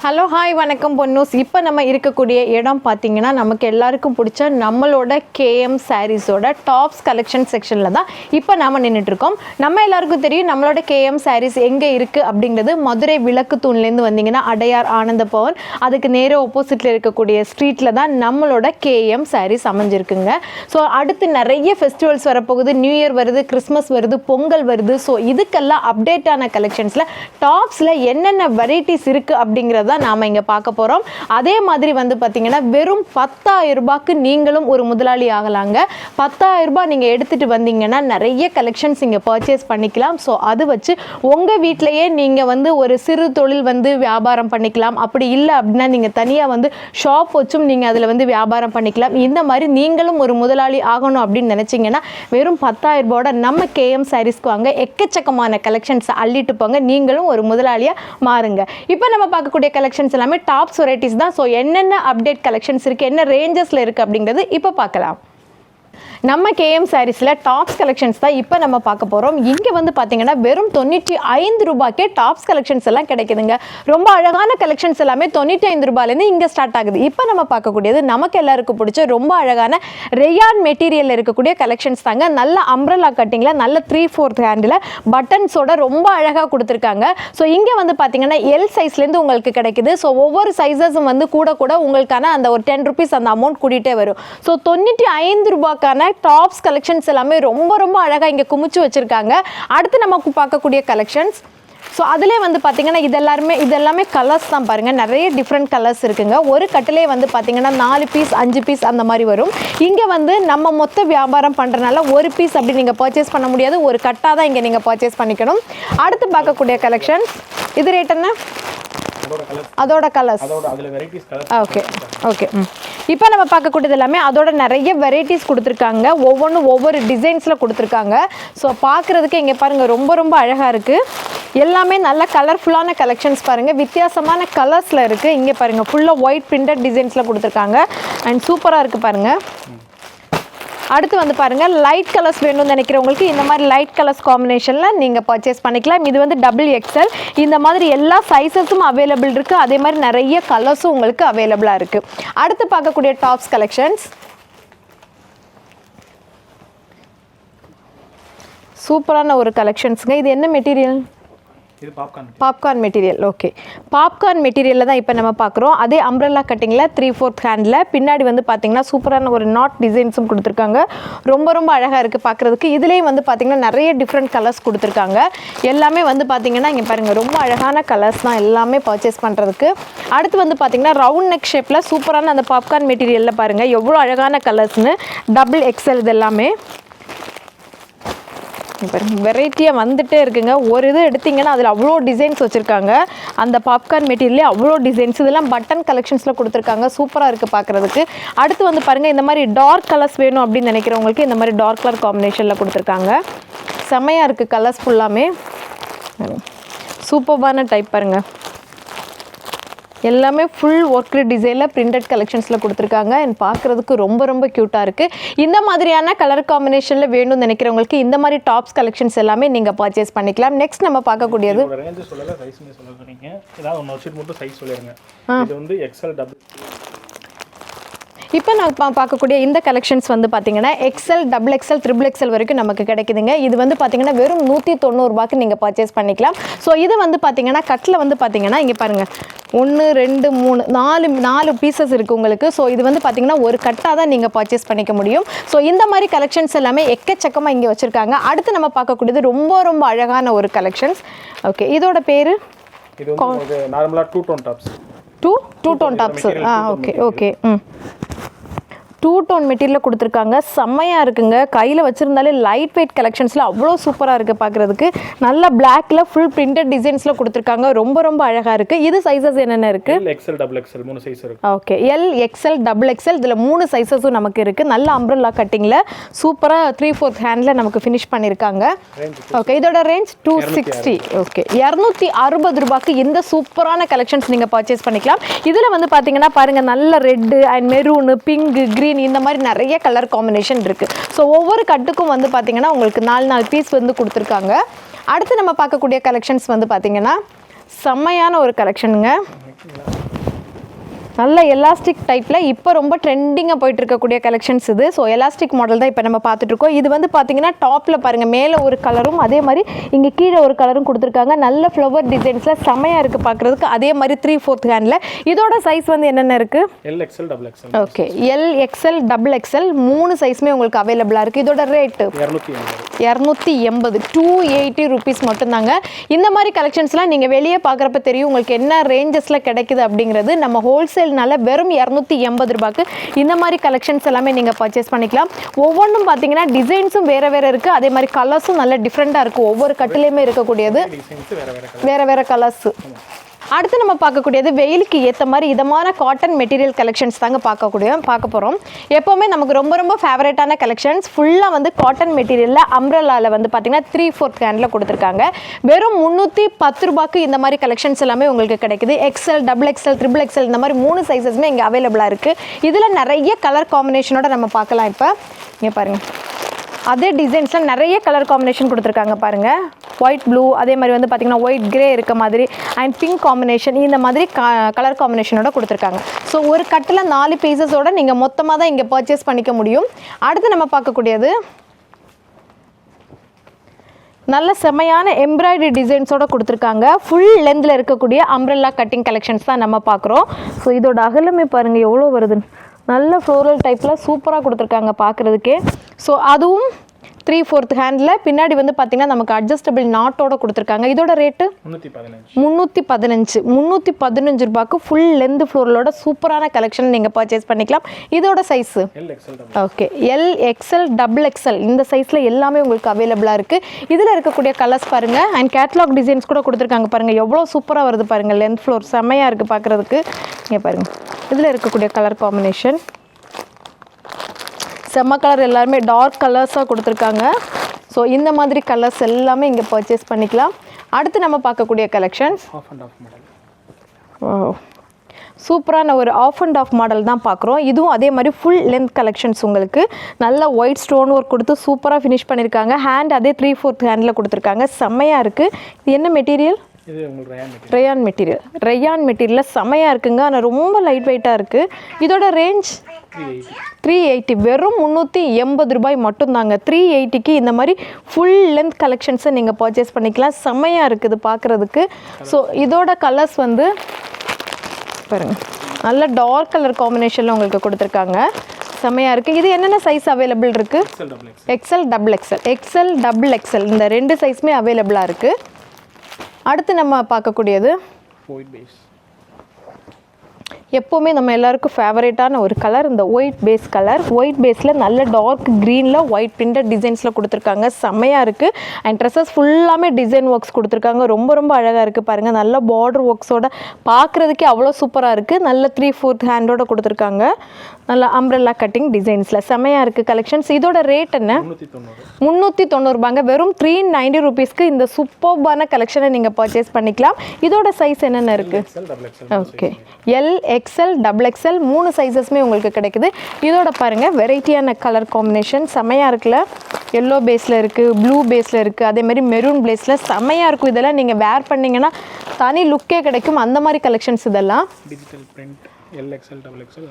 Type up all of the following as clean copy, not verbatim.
Hello hi வணக்கம் பொன்னூஸ். இப்போ நம்ம இருக்கக்கூடிய இடம் பார்த்தீங்கன்னா நமக்கு எல்லாருக்கும் பிடிச்ச நம்மளோட கேஎம் சாரீஸோட டாப்ஸ் கலெக்ஷன் செக்ஷனில் தான் இப்போ நாம் நின்றுட்டுருக்கோம். நம்ம எல்லாருக்கும் தெரியும் நம்மளோட கேஎம் சாரீஸ் எங்கே இருக்குது அப்படிங்கிறது மதுரை விளக்கு தூண்லேருந்து வந்தீங்கன்னா அடையார் ஆனந்த பவன் அதுக்கு நேர ஆப்போசிட்டில் இருக்கக்கூடிய ஸ்ட்ரீட்டில் தான் நம்மளோட கேஎம் சாரீஸ் அமைஞ்சிருக்குங்க. ஸோ அடுத்து நிறைய ஃபெஸ்டிவல்ஸ் வரப்போகுது, நியூ இயர் வருது, கிறிஸ்மஸ் வருது, பொங்கல் வருது. ஸோ இதுக்கெல்லாம் அப்டேட்டான கலெக்ஷன்ஸில் டாப்ஸில் என்னென்ன வெரைட்டிஸ் இருக்குது அப்படிங்கிறது தான் நாம இங்க பார்க்க போறோம். அதே மாதிரி வந்து பாத்தீங்கன்னா வெறும் 10,000 ரூபாய்க்கு நீங்களும் ஒரு முதலாளி ஆகலாங்க. 10,000 ரூபாய் நீங்க எடுத்துட்டு வந்தீங்கன்னா நிறைய கலெக்ஷன்ஸ் இங்க பர்ச்சேஸ் பண்ணிக்கலாம். ஸோ அது வச்சு உங்க வீட்டிலேயே நீங்க வந்து ஒரு சிறு தொழில் வந்து வியாபாரம் பண்ணிக்கலாம். அப்படி இல்லை அப்படின்னா நீங்க தனியா வந்து ஷாப் வச்சும் நீங்க அதுல வந்து வியாபாரம் பண்ணிக்கலாம். இந்த மாதிரி நீங்களும் ஒரு முதலாளி ஆகணும் அப்படின்னு நினைச்சீங்கன்னா வெறும் 10,000 ரூபாயோட நம்ம கேஎம் சாரீஸ்க்கு வாங்க. எக்கச்சக்கமான கலெக்ஷன்ஸ் அள்ளிட்டு போங்க, நீங்களும் ஒரு முதலாளியா மாறுங்க. இப்போ நம்ம பார்க்கக்கூடிய கலெக்ஷன்ஸ் எல்லாமே டாப்ஸ் வெரைட்டிஸ் தான். ஸோ என்னென்ன அப்டேட் கலெக்ஷன்ஸ் இருக்குது, என்ன ரேஞ்சஸில் இருக்குது அப்படிங்கிறது இப்போ பார்க்கலாம். நம்ம கேஎம் சாரீஸில் டாப்ஸ் கலெக்ஷன்ஸ் தான் இப்போ நம்ம பார்க்க போகிறோம். இங்கே வந்து பார்த்தீங்கன்னா வெறும் 95 ரூபாய்க்கே டாப்ஸ் கலெக்ஷன்ஸ் எல்லாம் கிடைக்குதுங்க. ரொம்ப அழகான கலெக்ஷன்ஸ் எல்லாமே 95 ரூபாயிலேருந்து இங்கே ஸ்டார்ட் ஆகுது. இப்போ நம்ம பார்க்கக்கூடியது நமக்கு எல்லாருக்கும் பிடிச்ச ரொம்ப அழகான ரேயான் மெட்டீரியலில் இருக்கக்கூடிய கலெக்ஷன்ஸ் தாங்க. நல்ல அம்ப்ரெல்லா கட்டிங்கில் நல்ல 3/4 ஹேண்டில் பட்டன்ஸோட ரொம்ப அழகாக கொடுத்துருக்காங்க. ஸோ இங்கே வந்து பார்த்தீங்கன்னா எல் சைஸ்லேருந்து உங்களுக்கு கிடைக்குது. ஸோ ஒவ்வொரு சைஸஸும் வந்து கூட கூட உங்களுக்கான அந்த ஒரு 10 ருபீஸ் அந்த அமௌண்ட் கூட்டிகிட்டே வரும். ஸோ 95 ரூபாய்க்கான டாப்ஸ் கலெக்ஷன்ஸ் எல்லாமே ரொம்ப ரொம்ப அழகாக இங்கே குமிச்சு வச்சுருக்காங்க. அடுத்து நமக்கு பார்க்கக்கூடிய கலெக்ஷன்ஸ், ஸோ அதிலே வந்து பார்த்தீங்கன்னா இதெல்லாமே கலர்ஸ் தான் பாருங்கள். நிறைய டிஃப்ரெண்ட் கலர்ஸ் இருக்குங்க. ஒரு கட்டிலே வந்து பார்த்தீங்கன்னா 4 பீஸ் 5 பீஸ் அந்த மாதிரி வரும். இங்கே வந்து நம்ம மொத்த வியாபாரம் பண்ணுறதுனால ஒரு பீஸ் அப்படி நீங்கள் பர்ச்சேஸ் பண்ண முடியாது, ஒரு கட்டாக தான் இங்கே நீங்கள் பர்ச்சேஸ் பண்ணிக்கணும். அடுத்து பார்க்கக்கூடிய கலெக்ஷன்ஸ், இது ரேட் என்ன? அதோட கலர்ஸ் ஓகே ஓகே. இப்போ நம்ம பார்க்கக்கூடியது எல்லாமே அதோட நிறைய வெரைட்டிஸ் கொடுத்துருக்காங்க. ஒவ்வொன்றும் ஒவ்வொரு டிசைன்ஸில் கொடுத்துருக்காங்க. ஸோ பார்க்குறதுக்கு இங்கே பாருங்கள் ரொம்ப ரொம்ப அழகாக இருக்குது. எல்லாமே நல்ல கலர்ஃபுல்லான கலெக்ஷன்ஸ் பாருங்கள், வித்தியாசமான கலர்ஸில் இருக்குது. இங்கே பாருங்கள் ஃபுல்லாக ஒயிட் பிரிண்டட் டிசைன்ஸில் கொடுத்துருக்காங்க அண்ட் சூப்பராக இருக்குது பாருங்கள். அடுத்து வந்து பாருங்கள் லைட் கலர்ஸ் வேணும்னு நினைக்கிறவங்களுக்கு இந்த மாதிரி லைட் கலர்ஸ் காம்பினேஷனில் நீங்கள் பர்ச்சேஸ் பண்ணிக்கலாம். இது வந்து XXL. இந்த மாதிரி எல்லா சைஸஸும் அவைலபிள் இருக்குது. அதே மாதிரி நிறைய கலர்ஸும் உங்களுக்கு அவைலபிளாக இருக்குது. அடுத்து பார்க்கக்கூடிய டாப்ஸ் கலெக்ஷன்ஸ், சூப்பரான ஒரு கலெக்ஷன்ஸுங்க. இது என்ன material? Popcorn material. Okay, popcorn மெட்டீரியலில் தான் இப்போ நம்ம பார்க்குறோம். அதே அம்ப்ரெல்லா கட்டிங்கில் 3/4 ஹேண்டில் பின்னாடி வந்து பார்த்தீங்கன்னா சூப்பரான ஒரு நாட் டிசைன்ஸும் கொடுத்துருக்காங்க. ரொம்ப ரொம்ப அழகாக இருக்குது பார்க்குறதுக்கு. இதுலேயும் வந்து பார்த்தீங்கன்னா நிறைய டிஃப்ரெண்ட் கலர்ஸ் கொடுத்துருக்காங்க. எல்லாமே வந்து பார்த்தீங்கன்னா இங்கே பாருங்கள் ரொம்ப அழகான கலர்ஸ் தான் எல்லாமே பர்ச்சேஸ் பண்ணுறதுக்கு. அடுத்து வந்து பார்த்தீங்கன்னா ரவுண்ட் நெக் ஷேப்பில் சூப்பரான அந்த பாப்கார்ன் மெட்டீரியலில் பாருங்கள் எவ்வளோ அழகான கலர்ஸ்னு. XXL இது எல்லாமே வெரைட்டியாக வந்துட்டே இருக்குங்க. ஒரு இது எடுத்திங்கன்னா அதில் அவ்வளோ டிசைன்ஸ் வச்சுருக்காங்க. அந்த பாப்கார்ன் மெட்டீரியலே அவ்வளோ டிசைன்ஸ். இதெல்லாம் பட்டன் கலெக்ஷன்ஸில் கொடுத்துருக்காங்க. சூப்பராக இருக்குது பார்க்குறதுக்கு. அடுத்து வந்து பாருங்கள் இந்த மாதிரி டார்க் கலர்ஸ் வேணும் அப்படின்னு நினைக்கிறவங்களுக்கு இந்த மாதிரி டார்க் கலர் காம்பினேஷனில் கொடுத்துருக்காங்க. செம்மையாக இருக்குது கலர்ஸ் ஃபுல்லாமே. சூப்பர்பான டைப் பாருங்கள். எல்லாமே ஃபுல் ஒர்க்கு டிசைனில் பிரிண்டட் கலெக்ஷன்ஸில் கொடுத்துருக்காங்க. அண்ட் பார்க்குறதுக்கு ரொம்ப ரொம்ப க்யூட்டாக இருக்குது. இந்த மாதிரியான கலர் காம்பினேஷனில் வேணும்னு நினைக்கிறவங்களுக்கு இந்த மாதிரி டாப்ஸ் கலெக்ஷன்ஸ் எல்லாமே நீங்கள் பர்ச்சேஸ் பண்ணிக்கலாம். நெக்ஸ்ட் நம்ம பார்க்கக்கூடியது இப்போ நான் பார்க்கக்கூடிய இந்த கலெக்ஷன்ஸ் வந்து பார்த்தீங்கன்னா XL, XXL, XXL வரைக்கும் நமக்கு கிடைக்குதுங்க. இது வந்து பார்த்தீங்கன்னா வெறும் 190 ரூபாய்க்கு நீங்கள் பர்ச்சேஸ் பண்ணிக்கலாம். ஸோ இது வந்து பார்த்தீங்கன்னா கட்டில் வந்து பார்த்தீங்கன்னா இங்கே பாருங்கள் 1 2 3 4 பீசஸ் இருக்குது உங்களுக்கு. ஸோ இது வந்து பார்த்தீங்கன்னா ஒரு கட்டாக தான் நீங்கள் பர்ச்சேஸ் பண்ணிக்க முடியும். ஸோ இந்த மாதிரி கலெக்ஷன்ஸ் எல்லாமே எக்கச்சக்கமாக இங்கே வச்சுருக்காங்க. அடுத்து நம்ம பார்க்கக்கூடியது ரொம்ப ரொம்ப அழகான ஒரு கலெக்ஷன்ஸ். ஓகே, இதோட பேர் நார்மலாக two tone tops. Okay okay. Two tone material கொடுத்துருக்காங்க. செம்மையாக இருக்குங்க. கையில் வச்சுருந்தாலே லைட் வெயிட் கலெக்ஷன்ஸில் அவ்வளோ சூப்பராக இருக்குது பார்க்குறதுக்கு. நல்ல பிளாக்ல ஃபுல் பிரிண்டட் டிசைன்ஸில் கொடுத்துருக்காங்க. ரொம்ப ரொம்ப அழகாக இருக்குது. இது சைஸஸ் என்னென்ன இருக்குது? XL, XXL 3 சைஸ் இருக்குது. ஓகே, L, XL, XXL இதில் 3 சைஸஸும் நமக்கு இருக்குது. நல்ல அம்ப்ரெல்லா கட்டிங்கில் சூப்பராக 3/4 ஹேண்டில் நமக்கு ஃபினிஷ் பண்ணியிருக்காங்க. ஓகே, இதோட ரேஞ்ச் 260. ஓகே, 260 ரூபாய்க்கு இந்த சூப்பரான கலெக்ஷன்ஸ் நீங்கள் பர்ச்சேஸ் பண்ணிக்கலாம். இதில் வந்து பார்த்தீங்கன்னா பாருங்கள் நல்ல red and maroon, pink, green இந்த மாதிரி நிறைய கலர் காம்பினேஷன் இருக்குது. ஸோ ஒவ்வொரு கட்டுக்கும் வந்து பார்த்தீங்கன்னா உங்களுக்கு 4 பீஸ் வந்து கொடுத்துருக்காங்க. அடுத்து நம்ம பார்க்கக்கூடிய கலெக்ஷன்ஸ் வந்து பார்த்தீங்கன்னா செம்மையான ஒரு கலெக்ஷனுங்க. நல்ல எலாஸ்டிக் டைப்பில் இப்போ ரொம்ப ட்ரெண்டிங்காக போயிட்டு இருக்கக்கூடிய கலெக்ஷன்ஸ் இது. ஸோ எலாஸ்டிக் மாடல் தான் இப்போ நம்ம பார்த்துட்ருக்கோம். இது வந்து பார்த்தீங்கன்னா டாப்பில் பாருங்கள் மேலே ஒரு கலரும் அதே மாதிரி இங்கே கீழே ஒரு கலரும் கொடுத்துருக்காங்க. நல்ல ஃப்ளவர் டிசைன்ஸில் செமையாக இருக்குது பார்க்குறதுக்கு. அதே மாதிரி 3/4 ஹேண்டில். இதோட சைஸ் வந்து என்னென்ன இருக்குது? LXL XXL. Okay, LXL XXL 3 சைஸுமே உங்களுக்கு அவைலபிளாக இருக்குது. இதோட ரேட்டு 280 280 ருபீஸ் மட்டும்தாங்க. இந்த மாதிரி கலெக்ஷன்ஸ்லாம் நீங்கள் வெளியே பார்க்குறப்ப தெரியும் உங்களுக்கு என்ன ரேஞ்சஸில் கிடைக்குது அப்படிங்கிறது. நம்ம ஹோல்சேல்னால வெறும் 280 ரூபாய்க்கு இந்த மாதிரி கலெக்ஷன்ஸ் எல்லாமே நீங்கள் பர்ச்சேஸ் பண்ணிக்கலாம். ஒவ்வொன்றும் பார்த்தீங்கன்னா டிசைன்ஸும் வேறு வேறு இருக்குது. அதே மாதிரி கலர்ஸும் நல்ல டிஃப்ரெண்ட்டாக இருக்கும். ஒவ்வொரு கட்டுலேயுமே இருக்கக்கூடியது வேறு வேறு கலர்ஸு. அடுத்து நம்ம பார்க்கக்கூடியது வெயிலுக்கு ஏற்ற மாதிரி இதமான காட்டன் மெட்டீரியல் கலெக்ஷன்ஸ் தாங்க பார்க்க போகிறோம். எப்போவுமே நமக்கு ரொம்ப ரொம்ப ஃபேவரட்டான கலெக்ஷன்ஸ் ஃபுல்லாக வந்து காட்டன் மெட்டீரியலில் அம்ப்ரெல்லாவில் வந்து பார்த்தீங்கன்னா 3/4 ஹேண்டில் கொடுத்துருக்காங்க. வெறும் 310 ரூபாய்க்கு இந்த மாதிரி கலெக்ஷன்ஸ் எல்லாமே உங்களுக்கு கிடைக்குது. XL, XXL, XXL இந்த மாதிரி 3 சைஸஸுமே இங்கே அவைலபிளாக இருக்குது. இதில் நிறைய கலர் காம்பினேஷனோட நம்ம பார்க்கலாம். இப்போ இங்கே பாருங்கள், அதே டிசைன்ஸில் நிறைய கலர் காம்பினேஷன் கொடுத்துருக்காங்க பாருங்கள். ஒயிட் ப்ளூ, அதே மாதிரி வந்து பார்த்திங்கன்னா ஒயிட் கிரே இருக்க மாதிரி அண்ட் பிங்க் காம்பினேஷன், இந்த மாதிரி கலர் காம்பினேஷனோட கொடுத்துருக்காங்க. ஸோ ஒரு கட்டில் 4 பீசஸோடு நீங்கள் மொத்தமாக தான் இங்கே பர்ச்சேஸ் பண்ணிக்க முடியும். அடுத்து நம்ம பார்க்கக்கூடியது நல்ல செமையான எம்ப்ராய்டரி டிசைன்ஸோட கொடுத்துருக்காங்க. ஃபுல் லென்த்தில் இருக்கக்கூடிய அம்ப்ரெல்லா கட்டிங் கலெக்ஷன்ஸ் தான் நம்ம பார்க்குறோம். ஸோ இதோட அகலமே பாருங்கள் எவ்வளோ வருதுன்னு. நல்ல ஃப்ளோரல் டைப்பில் சூப்பராக கொடுத்துருக்காங்க பார்க்குறதுக்கே. ஸோ அதுவும் 3/4 ஹேண்டில் பின்னாடி வந்து பார்த்தீங்கன்னா நமக்கு அட்ஜஸ்டபிள் நாட்டோட கொடுத்துருக்காங்க. இதோட ரேட்டு 315 ரூபாய்க்கு ஃபுல் லென்த் ஃப்ளோரலோட சூப்பரான கலெக்ஷன் நீங்கள் பர்ச்சேஸ் பண்ணிக்கலாம். இதோட சைஸு ஓகே, LXL XXL இந்த சைஸில் எல்லாமே உங்களுக்கு அவைலபிளாக இருக்குது. இதில் இருக்கக்கூடிய கலர்ஸ் பாருங்கள் அண்ட் கேட்லாக் டிசைன்ஸ் கூட கொடுத்துருக்காங்க பாருங்கள். எவ்வளோ சூப்பராக வருது பாருங்கள். லென்த் ஃப்ளோர் செம்மையாக இருக்குது பார்க்குறதுக்கு. இங்கே பாருங்கள், இதில் இருக்கக்கூடிய கலர் காம்பினேஷன் செம்ம கலர், எல்லாருமே டார்க் கலர்ஸாக கொடுத்துருக்காங்க. ஸோ இந்த மாதிரி கலர்ஸ் எல்லாமே இங்கே பர்ச்சேஸ் பண்ணிக்கலாம். அடுத்து நம்ம பார்க்கக்கூடிய கலெக்ஷன்ஸ் சூப்பரான ஒரு ஆஃப் அண்ட் ஆஃப் மாடல் தான் பார்க்குறோம். இதுவும் அதே மாதிரி ஃபுல் லென்த் கலெக்ஷன்ஸ் உங்களுக்கு நல்ல ஒயிட் ஸ்டோன் ஒர்க் கொடுத்து சூப்பராக ஃபினிஷ் பண்ணியிருக்காங்க. ஹேண்ட் அதே 3/4 ஹேண்டில் கொடுத்துருக்காங்க. செம்மையாக இருக்குது. இது என்ன மெட்டீரியல்? ரயான் மெட்டீரியலில் செமையாக இருக்குங்க. ஆனால் ரொம்ப லைட் வெயிட்டாக இருக்குது. இதோட ரேஞ்ச் 380 வெறும் 380 ரூபாய் மட்டும்தாங்க. 380க்கு இந்த மாதிரி ஃபுல் லென்த் கலெக்ஷன்ஸை நீங்கள் பர்ச்சேஸ் பண்ணிக்கலாம். செம்மையாக இருக்குது பார்க்குறதுக்கு. ஸோ இதோட கலர்ஸ் வந்து பாருங்கள், நல்ல டார்க் கலர் காம்பினேஷனில் உங்களுக்கு கொடுத்துருக்காங்க. செம்மையாக இருக்குது. இது என்னென்ன சைஸ் அவைலபிள் இருக்குது? XL XXL இந்த 2 சைஸுமே அவைலபிளாக இருக்குது. அடுத்து நம்ம பார்க்கக்கூடியது எப்போவுமே நம்ம எல்லாருக்கும் ஃபேவரேட்டான ஒரு கலர், இந்த ஒயிட் பேஸ் கலர். ஒயிட் பேஸில் நல்ல டார்க் க்ரீனில் ஒயிட் பிரிண்டட் டிசைன்ஸில் கொடுத்துருக்காங்க. செம்மையாக இருக்குது. அண்ட் ட்ரெஸ்ஸஸ் ஃபுல்லாமே டிசைன் ஒர்க்ஸ் கொடுத்துருக்காங்க. ரொம்ப ரொம்ப அழகாக இருக்குது பாருங்கள். நல்ல பார்டர் ஒர்க்ஸோட பார்க்குறதுக்கே அவ்வளோ சூப்பராக இருக்குது. நல்ல 3/4 ஹேண்டோட கொடுத்துருக்காங்க. நல்ல அம்ப்ரெல்லா கட்டிங் டிசைன்ஸில் செம்மையாக இருக்குது கலெக்ஷன்ஸ். இதோட ரேட் என்ன? 390 ரூபாங்க. வெறும் 390 ருபீஸ்க்கு இந்த சூப்பர்பான கலெக்ஷனை நீங்கள் பர்ச்சேஸ் பண்ணிக்கலாம். இதோட சைஸ் என்னென்ன இருக்குது? ஓகே, LXL XXL 3 சைஸஸ்மே உங்களுக்கு கிடைக்குது. இதோட பாருங்கள் வெரைட்டியான கலர் காம்பினேஷன் செம்மையாக இருக்குல்ல. எல்லோ பேஸில் இருக்குது, ப்ளூ பேஸில் இருக்குது, அதேமாதிரி மெரூன் பேஸில் செம்மையாக இருக்கும். இதெல்லாம் நீங்கள் வேர் பண்ணிங்கன்னா தனி லுக்கே கிடைக்கும். அந்த மாதிரி கலெக்ஷன்ஸ் இதெல்லாம். Digital print LXL XXL.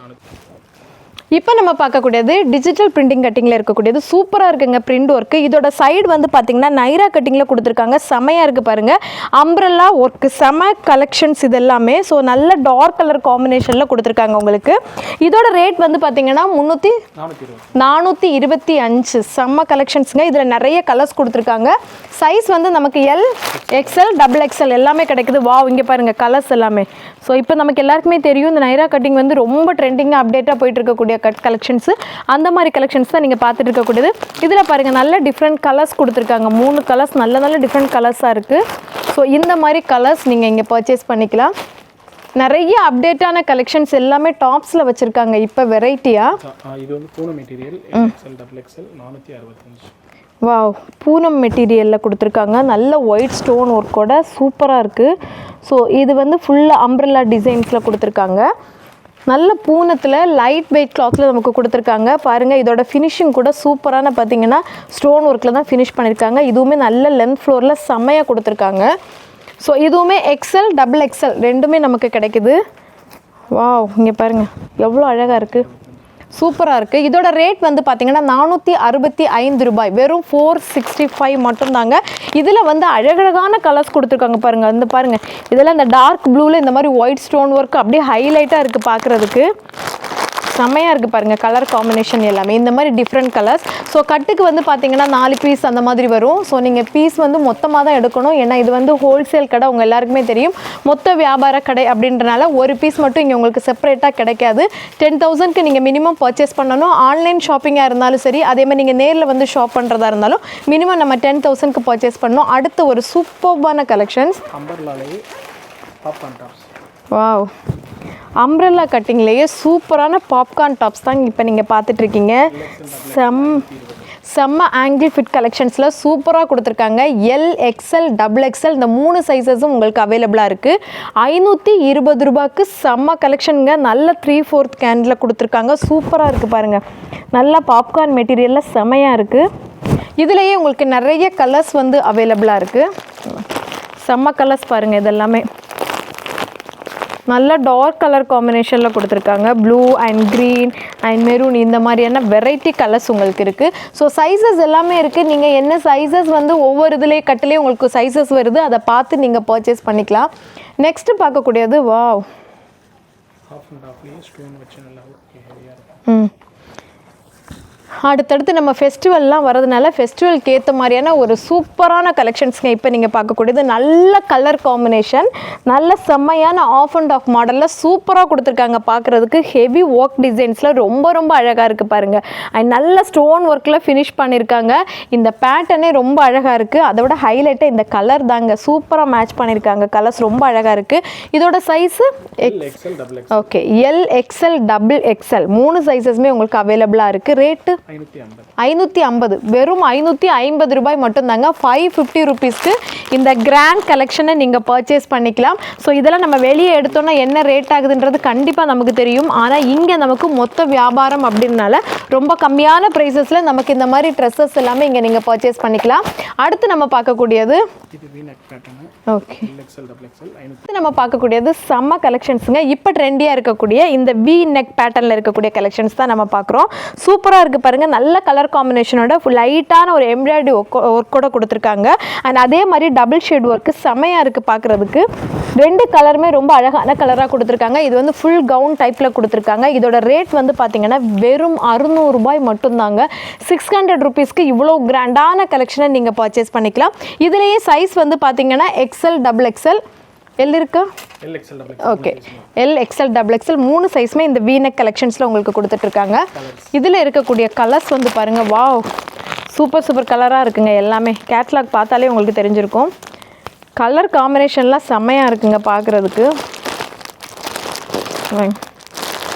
இப்போ நம்ம பார்க்கக்கூடியது டிஜிட்டல் பிரிண்டிங் கட்டிங்கில் இருக்கக்கூடியது சூப்பராக இருக்குங்க பிரிண்ட் ஒர்க்கு. இதோட சைடு வந்து பார்த்திங்கன்னா நைரா கட்டிங்கில் கொடுத்துருக்காங்க. செமையாக இருக்குது பாருங்கள். அம்ப்ரெல்லா ஒர்க்கு செம கலெக்ஷன்ஸ் இது எல்லாமே. ஸோ நல்ல டார்க் கலர் காம்பினேஷனில் கொடுத்துருக்காங்க உங்களுக்கு. இதோட ரேட் வந்து பார்த்திங்கன்னா 425 செம்ம கலெக்ஷன்ஸுங்க. இதில் நிறைய கலர்ஸ் கொடுத்துருக்காங்க. சைஸ் வந்து நமக்கு LXL XXL எல்லாமே கிடைக்குது. வா, இங்கே பாருங்கள் கலர்ஸ் எல்லாமே. ஸோ இப்போ நமக்கு எல்லாருக்குமே தெரியும் இந்த நைரா கட்டிங் வந்து ரொம்ப ட்ரெண்டிங்காக அப்டேட்டாக போயிட்டு இருக்கக்கூடிய கட் கலெக்ஷன்ஸு. அந்த மாதிரி கலெக்ஷன்ஸ் தான் நீங்கள் பார்த்துட்டு இருக்கக்கூடியது. இதில் பாருங்கள் நல்ல டிஃப்ரெண்ட் கலர்ஸ் கொடுத்துருக்காங்க. 3 கலர்ஸ் நல்ல டிஃப்ரெண்ட் கலர்ஸாக இருக்குது. ஸோ இந்த மாதிரி கலர்ஸ் நீங்கள் இங்கே பர்ச்சேஸ் பண்ணிக்கலாம். நிறைய அப்டேட்டான கலெக்ஷன்ஸ் எல்லாமே டாப்ஸில் வச்சுருக்காங்க இப்போ வெரைட்டியாக. இது வந்து Poonam material XL XXL 465. Wow, Poonam மெட்டீரியலில் கொடுத்துருக்காங்க. நல்ல ஒயிட் ஸ்டோன் ஒர்க்கோட சூப்பராக இருக்குது. ஸோ இது வந்து ஃபுல்லாக அம்ப்ரெல்லா டிசைன்ஸில் கொடுத்துருக்காங்க. நல்ல பூனத்தில் லைட் வெயிட் கிளாத்தில் நமக்கு கொடுத்துருக்காங்க. பாருங்கள் இதோட ஃபினிஷிங் கூட சூப்பரான பார்த்தீங்கன்னா ஸ்டோன் ஒர்க்கில் தான் ஃபினிஷ் பண்ணியிருக்காங்க. இதுவுமே நல்ல லென்த் ஃப்ளோரில் செம்மையாக கொடுத்துருக்காங்க. ஸோ இதுவுமே எக்ஸல் டபுள் எக்ஸல் ரெண்டுமே நமக்கு கிடைக்குது. வாவ், இங்கே பாருங்கள் எவ்வளோ அழகாக இருக்குது, சூப்பராக இருக்குது. இதோட ரேட் வந்து பார்த்தீங்கன்னா 465 ரூபாய், வெறும் 465 மட்டும்தாங்க. இதில் வந்து அழகழகான கலர்ஸ் கொடுத்துருக்காங்க பாருங்கள். வந்து பாருங்கள், இதெல்லாம் இந்த டார்க் ப்ளூவில் இந்த மாதிரி ஒயிட் ஸ்டோன் ஒர்க் அப்படியே ஹைலைட்டாக இருக்குது பார்க்குறதுக்கு. செம்மையாக இருக்குது பாருங்கள் கலர் காம்பினேஷன் எல்லாமே இந்த மாதிரி டிஃப்ரெண்ட் கலர்ஸ். ஸோ கட்டுக்கு வந்து பார்த்தீங்கன்னா 4 பீஸ் அந்த மாதிரி வரும். ஸோ நீங்கள் பீஸ் வந்து மொத்தமாக தான் எடுக்கணும். ஏன்னா இது வந்து ஹோல்சேல் கடை, உங்கள் எல்லாருக்குமே தெரியும், மொத்த வியாபார கடை அப்படின்றனால ஒரு பீஸ் மட்டும் இங்கே உங்களுக்கு செப்பரேட்டாக கிடைக்காது. 10,000க்கு நீங்கள் மினிமம் பர்ச்சேஸ் பண்ணணும். ஆன்லைன் ஷாப்பிங்காக இருந்தாலும் சரி, அதே மாதிரி நீங்கள் நேரில் வந்து ஷாப் பண்ணுறதா இருந்தாலும் மினிமம் நம்ம 10,000க்கு பர்ச்சேஸ் பண்ணணும். அடுத்து ஒரு சூப்பர்பான கலெக்ஷன்ஸ். வாவ், அம்ப்ரெல்லா கட்டிங்லேயே சூப்பரான பாப்கார்ன் டாப்ஸ் தான் இப்போ நீங்கள் பார்த்துட்ருக்கீங்க. செம்ம ஆங்கிள் ஃபிட் கலெக்ஷன்ஸில் சூப்பராக கொடுத்துருக்காங்க. எல், எக்ஸ்எல், டபுள் எக்ஸ்எல் இந்த 3 சைஸஸும் உங்களுக்கு அவைலபிளாக இருக்குது. 520 ரூபாய்க்கு செம்ம கலெக்ஷனுங்க. நல்ல 3/4 கேண்டில் கொடுத்துருக்காங்க. சூப்பராக இருக்குது பாருங்கள், நல்ல பாப்கார்ன் மெட்டீரியலில் செம்மையாக இருக்குது. இதுலேயே உங்களுக்கு நிறைய கலர்ஸ் வந்து அவைலபிளாக இருக்குது. செம்ம கலர்ஸ் பாருங்கள், இதெல்லாமே நல்ல டார்க் கலர் காம்பினேஷனில் கொடுத்துருக்காங்க. Blue and green and maroon இந்த மாதிரியான வெரைட்டி கலர்ஸ் உங்களுக்கு இருக்குது. ஸோ சைஸஸ் எல்லாமே இருக்குது. நீங்கள் என்ன சைஸஸ் வந்து ஒவ்வொரு இதுலேயே கட்டிலே உங்களுக்கு சைஸஸ் வருது, அதை பார்த்து நீங்கள் பர்ச்சேஸ் பண்ணிக்கலாம். நெக்ஸ்ட்டு பார்க்கக்கூடியது வாவ், அடுத்தடுத்து நம்ம ஃபெஸ்டிவல்லாம் வரதுனால ஃபெஸ்டிவலுக்கு ஏற்ற மாதிரியான ஒரு சூப்பரான கலெக்ஷன்ஸுங்க இப்போ நீங்கள் பார்க்கக்கூடியது. நல்ல கலர் காம்பினேஷன், நல்ல செம்மையான ஆஃப் அண்ட் ஆஃப் மாடலில் சூப்பராக கொடுத்துருக்காங்க. பார்க்குறதுக்கு ஹெவி ஒர்க் டிசைன்ஸில் ரொம்ப ரொம்ப அழகாக இருக்குது பாருங்கள். அண்ட் நல்ல ஸ்டோன் ஒர்க்கில் ஃபினிஷ் பண்ணியிருக்காங்க. இந்த பேட்டர்னே ரொம்ப அழகாக இருக்குது. அதை விட ஹைலைட்டாக இந்த கலர் தாங்க, சூப்பராக மேட்ச் பண்ணியிருக்காங்க. கலர்ஸ் ரொம்ப அழகாக இருக்குது. இதோட size okay, L, XL, double XL 3 சைஸஸுமே உங்களுக்கு அவைலபிளாக இருக்குது. ரேட்டு 550, வெறும் 550 ரூபாய் மட்டும்தாங்க. 550 ருபீஸ்க்கு இந்த கிராண்ட் கலெக்ஷனை நீங்கள் பர்ச்சேஸ் பண்ணிக்கலாம். ஸோ இதெல்லாம் நம்ம வெளியே எடுத்தோன்னா என்ன ரேட் ஆகுதுன்றது கண்டிப்பாக நமக்கு தெரியும். ஆனால் இங்கே நமக்கு மொத்த வியாபாரம் அப்படின்னால ரொம்ப கம்மியான ப்ரைஸஸில் நமக்கு இந்த மாதிரி ட்ரெஸ்ஸஸ் எல்லாமே இங்கே நீங்கள் பர்ச்சேஸ் பண்ணிக்கலாம். அடுத்து நம்ம பார்க்கக்கூடியது ஓகே, நம்ம பார்க்கக்கூடியது செம்ம கலெக்ஷன்ஸுங்க. இப்போ ட்ரெண்டியாக இருக்கக்கூடிய இந்த வி நெக் பேட்டர்னில் இருக்கக்கூடிய கலெக்ஷன்ஸ் தான் நம்ம பார்க்குறோம். சூப்பராக இருக்குது பாருங்கள். நல்ல கலர் காம்பினேஷனோட லைட்டான ஒரு எம்ப்ராய்டரி ஒர்க்கோட கொடுத்துருக்காங்க. அண்ட் அதே மாதிரி டபுள் ஷேட் ஒர்க்கு செம்மையாக இருக்குது பார்க்குறதுக்கு. 2 கலருமே ரொம்ப அழகான கலராக கொடுத்துருக்காங்க. இது வந்து ஃபுல் கவுன் டைப்பில் கொடுத்துருக்காங்க. இதோட ரேட் வந்து பார்த்தீங்கன்னா வெறும் 600 ரூபாய் மட்டும்தாங்க. 600 ருபீஸ்க்கு இவ்வளோ கிராண்டான கலெக்ஷனை நீங்கள் பர்ச்சேஸ் பண்ணிக்கலாம். இதுலேயே சைஸ் வந்து பார்த்தீங்கன்னா எக்ஸ்எல், டபுள் எக்ஸ்எல், எல் இருக்கா? Okay, L, XL, double XL 3 சைஸுமே இந்த வீனெக் கலெக்ஷன்ஸில் உங்களுக்கு கொடுத்துட்ருக்காங்க. இதில் இருக்கக்கூடிய கலர்ஸ் வந்து பாருங்கள். வாவ், சூப்பர் சூப்பர் கலராக இருக்குங்க. எல்லாமே கேட்லாக் பார்த்தாலே உங்களுக்கு தெரிஞ்சிருக்கும். கலர் காம்பினேஷன்லாம் செம்மையாக இருக்குங்க பார்க்குறதுக்கு.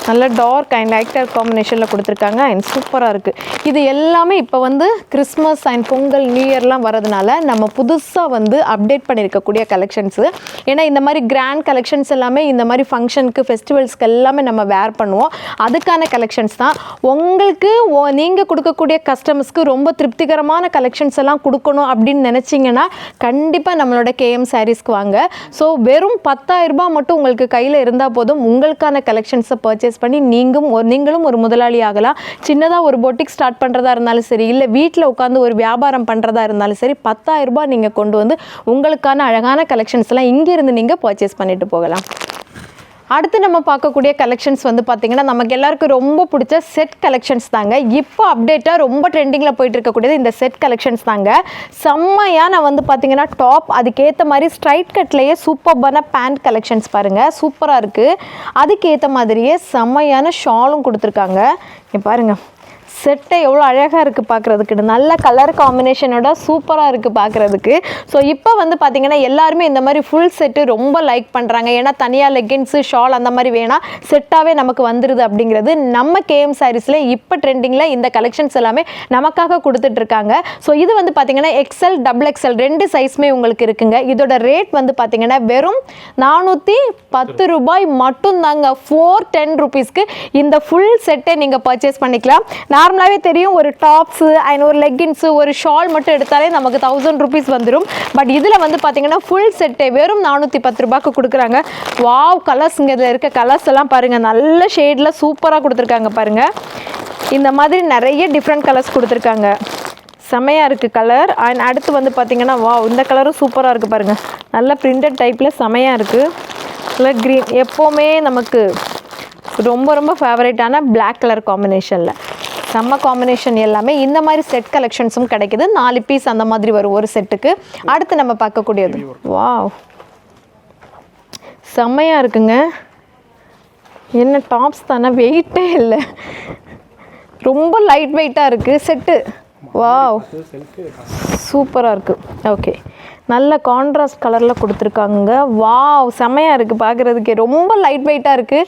நல்ல டார்க் அண்ட் லைட் கலர் காம்பினேஷனில் கொடுத்துருக்காங்க. அண்ட் சூப்பராக இருக்குது. இது எல்லாமே இப்போ வந்து கிறிஸ்மஸ் அண்ட் பொங்கல், நியூ இயர்லாம் வரதுனால நம்ம புதுசாக வந்து அப்டேட் பண்ணியிருக்கக்கூடிய கலெக்ஷன்ஸு. ஏன்னா இந்த மாதிரி கிராண்ட் கலெக்ஷன்ஸ் எல்லாமே இந்த மாதிரி ஃபங்க்ஷனுக்கு, ஃபெஸ்டிவல்ஸ்க்கு எல்லாமே நம்ம வேர் பண்ணுவோம். அதுக்கான கலெக்ஷன்ஸ் தான். உங்களுக்கு நீங்கள் கொடுக்கக்கூடிய கஸ்டமர்ஸ்க்கு ரொம்ப திருப்திகரமான கலெக்ஷன்ஸ் எல்லாம் கொடுக்கணும் அப்படின்னு நினச்சிங்கன்னா கண்டிப்பாக நம்மளோட கேஎம் சாரீஸ்க்கு வாங்க. ஸோ வெறும் 10,000 ரூபாய் மட்டும் உங்களுக்கு கையில் இருந்தால் போதும், உங்களுக்கான கலெக்ஷன்ஸை பர்ச்சேஸ் பண்ணி நீங்களும் ஒரு முதலாளி ஆகலாம். சின்னதாக ஒரு பொட்டிக் ஸ்டார்ட் பண்ணுறதா இருந்தாலும் சரி, இல்லை வீட்டில் உட்காந்து ஒரு வியாபாரம் பண்ணுறதா இருந்தாலும் சரி, 10,000 ரூபாய் நீங்கள் கொண்டு வந்து உங்களுக்கான அழகான கலெக்ஷன்ஸ் எல்லாம் இங்கேருந்து நீங்கள் பர்ச்சேஸ் பண்ணிட்டு போகலாம். அடுத்து நம்ம பார்க்கக்கூடிய கலெக்ஷன்ஸ் வந்து பார்த்தீங்கன்னா நமக்கு எல்லாருக்கும் ரொம்ப பிடிச்ச செட் கலெக்ஷன்ஸ் தாங்க. இப்போ அப்டேட்டாக ரொம்ப ட்ரெண்டிங்கில் போயிட்டு இருக்கக்கூடியது இந்த செட் கலெக்ஷன்ஸ் தாங்க. செம்மையான வந்து பார்த்தீங்கன்னா டாப், அதுக்கேற்ற மாதிரி ஸ்ட்ரைட் கட்லேயே சூப்பர்பான பேண்ட் கலெக்ஷன்ஸ் பாருங்கள், சூப்பராக இருக்குது. அதுக்கேற்ற மாதிரியே செம்மையான ஷாலும் கொடுத்துருக்காங்க. இங்கே பாருங்கள், செட்டை எவ்வளோ அழகாக இருக்குது பார்க்குறதுக்கு. நல்ல கலர் காம்பினேஷனோட சூப்பராக இருக்குது பார்க்குறதுக்கு. ஸோ இப்போ வந்து பார்த்திங்கன்னா எல்லாருமே இந்த மாதிரி ஃபுல் செட்டு ரொம்ப லைக் பண்ணுறாங்க. ஏன்னா தனியாக லெகின்ஸு, ஷால் அந்த மாதிரி வேணால் செட்டாகவே நமக்கு வந்துடுது. அப்படிங்கிறது நம்ம கேஎம் சாரீஸில் இப்போ ட்ரெண்டிங்கில் இந்த கலெக்ஷன்ஸ் எல்லாமே நமக்காக கொடுத்துட்ருக்காங்க. ஸோ இது வந்து பார்த்திங்கன்னா எக்ஸ்எல், டபுள் எக்ஸ்எல் 2 சைஸுமே உங்களுக்கு இருக்குங்க. இதோட ரேட் வந்து பார்த்திங்கன்னா வெறும் 410 ரூபாய் மட்டும்தாங்க. 410 ருபீஸ்க்கு இந்த ஃபுல் செட்டை நீங்கள் பர்ச்சேஸ் பண்ணிக்கலாம். நார்மல் நார்மலாகவே தெரியும் ஒரு டாப்ஸு அண்ட் ஒரு லெக்கின்ஸு ஒரு ஷால் மட்டும் எடுத்தாலே நமக்கு 1000 rupees வந்துடும். பட் இதில் வந்து பார்த்தீங்கன்னா ஃபுல் செட்டே வெறும் 410 ரூபாய்க்கு கொடுக்குறாங்க. வாவ் கலர்ஸ் இங்கே இதில் இருக்க கலர்ஸ் எல்லாம் பாருங்கள், நல்ல ஷேடில் சூப்பராக கொடுத்துருக்காங்க பாருங்கள். இந்த மாதிரி நிறைய டிஃப்ரெண்ட் கலர்ஸ் கொடுத்துருக்காங்க, செமையாக இருக்குது கலர். அண்ட் அடுத்து வந்து பார்த்திங்கன்னா வாவ் இந்த கலரும் சூப்பராக இருக்குது பாருங்கள், நல்ல பிரிண்டட் டைப்பில் செமையாக இருக்குது. இல்லை க்ரீன் எப்போவுமே நமக்கு ரொம்ப ரொம்ப ஃபேவரட்டான பிளாக் கலர் காம்பினேஷனில் செம்ம காம்பினேஷன். எல்லாமே இந்த மாதிரி செட் கலெக்ஷன்ஸும் கிடைக்குது. 4 பீஸ் அந்த மாதிரி வரும் ஒரு செட்டுக்கு. அடுத்து நம்ம பார்க்கக்கூடியது வாவ் செம்மையாக இருக்குங்க. என்ன டாப்ஸ் தானே, வெயிட்டே இல்லை, ரொம்ப லைட் வெயிட்டாக இருக்குது செட்டு. வாவ் சூப்பராக இருக்குது. ஓகே நல்ல கான்ட்ராஸ்ட் கலரில் கொடுத்துருக்காங்க. வாவ் செம்மையாக இருக்குது பார்க்குறதுக்கே, ரொம்ப லைட் வெயிட்டாக இருக்குது.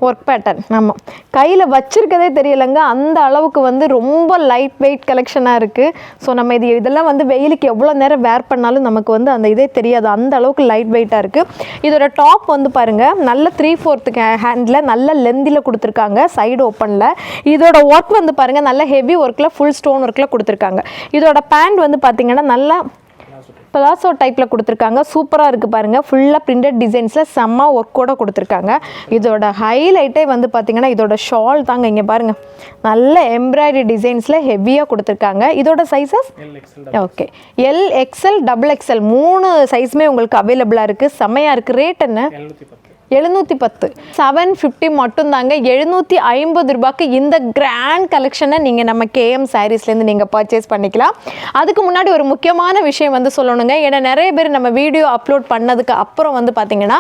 ஒர்க் பேட்டர்ன் ஆமாம், கையில் வச்சுருக்கதே தெரியலைங்க, அந்த அளவுக்கு வந்து ரொம்ப லைட் வெயிட் கலெக்ஷனாக இருக்குது. ஸோ நம்ம இதெல்லாம் வந்து வெயிலுக்கு எவ்வளோ நேரம் வேர் பண்ணாலும் நமக்கு வந்து அந்த இதே தெரியாது, அந்த அளவுக்கு லைட் வெயிட்டாக இருக்குது. இதோட டாப் வந்து பாருங்கள், நல்ல 3/4 ஹேண்டில் நல்ல லெந்தில் கொடுத்துருக்காங்க, சைடு ஓப்பனில். இதோட ஒர்க் வந்து பாருங்கள், நல்ல ஹெவி ஒர்க்கில் ஃபுல் ஸ்டோன் ஒர்க்கில் கொடுத்துருக்காங்க. இதோட பேண்ட் வந்து பார்த்திங்கன்னா நல்லா பிளாசோ டைப்பில் கொடுத்துருக்காங்க, சூப்பராக இருக்குது பாருங்கள். ஃபுல்லாக பிரிண்டட் டிசைன்ஸில் செம்ம ஒர்க்கோடு கொடுத்துருக்காங்க. இதோட ஹைலைட்டே வந்து பார்த்திங்கன்னா இதோட ஷால் தாங்க, இங்கே பாருங்கள், நல்ல எம்ப்ராய்டரி டிசைன்ஸில் ஹெவியாக கொடுத்துருக்காங்க. இதோட sizes okay L XL XXL 3 சைஸுமே உங்களுக்கு அவைலபிளாக இருக்குது. செம்மையாக இருக்குது. ரேட் என்ன? 710 750 மட்டும்தாங்க. 750 ரூபாய்க்கு இந்த கிராண்ட் கலெக்ஷனை நீங்கள் நம்ம கேஎம் சாரீஸ்லேருந்து நீங்கள் பர்ச்சேஸ் பண்ணிக்கலாம். அதுக்கு முன்னாடி ஒரு முக்கியமான விஷயம் வந்து சொல்லணுங்க. ஏன்னா நிறைய பேர் நம்ம வீடியோ அப்லோட் பண்ணதுக்கு அப்புறம் வந்து பார்த்தீங்கன்னா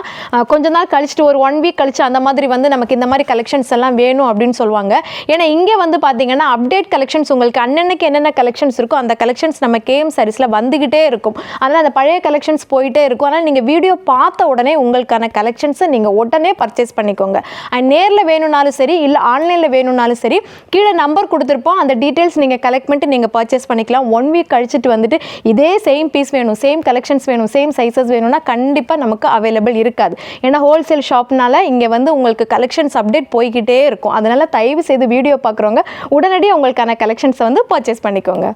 கொஞ்ச நாள் கழிச்சிட்டு ஒரு 1 வீக் கழிச்சு அந்த மாதிரி வந்து நமக்கு இந்த மாதிரி கலெக்ஷன்ஸ் எல்லாம் வேணும் அப்படின்னு சொல்லுவாங்க. ஏன்னா இங்கே வந்து பார்த்தீங்கன்னா அப்டேட் கலெக்ஷன்ஸ் உங்களுக்கு அன்னன்னைக்கு என்னென்ன கலெக்ஷன்ஸ் இருக்கோ அந்த கலெக்ஷன்ஸ் நம்ம கேஎம் சாரீஸில் வந்துக்கிட்டே இருக்கும். அதனால் அந்த பழைய கலெக்ஷன்ஸ் போயிட்டே இருக்கும். அதனால் நீங்கள் வீடியோ பார்த்த உடனே உங்களுக்கான கலெக்ஷன்ஸை நீங்கள் உடனே பர்ச்சேஸ் பண்ணிக்கோங்க. அண்ட் நேரில் வேணும்னாலும் சரி, இல்லை ஆன்லைனில் வேணும்னாலும் சரி, கீழே நம்பர் கொடுத்துருப்போம், அந்த டீட்டெயில்ஸ் நீங்கள் கலெக்ட் பண்ணிட்டு நீங்கள் பர்ச்சேஸ் பண்ணிக்கலாம். 1 வீக் கழிச்சிட்டு வந்துட்டு இதே சேம் பீஸ் வேணும், சேம் கலெக்ஷன்ஸ் வேணும், சேம் சைஸஸ் வேணும்னா கண்டிப்பாக நமக்கு அவைலபிள் இருக்காது. ஏன்னா ஹோல்சேல் ஷாப்னால இங்கே வந்து உங்களுக்கு கலெக்ஷன்ஸ் அப்டேட் போய்கிட்டே இருக்கும். அதனால் தயவு செய்து வீடியோ பார்க்குறவங்க உடனடியாக உங்களுக்கான கலெக்ஷன்ஸை வந்து பர்ச்சேஸ் பண்ணிக்கோங்க.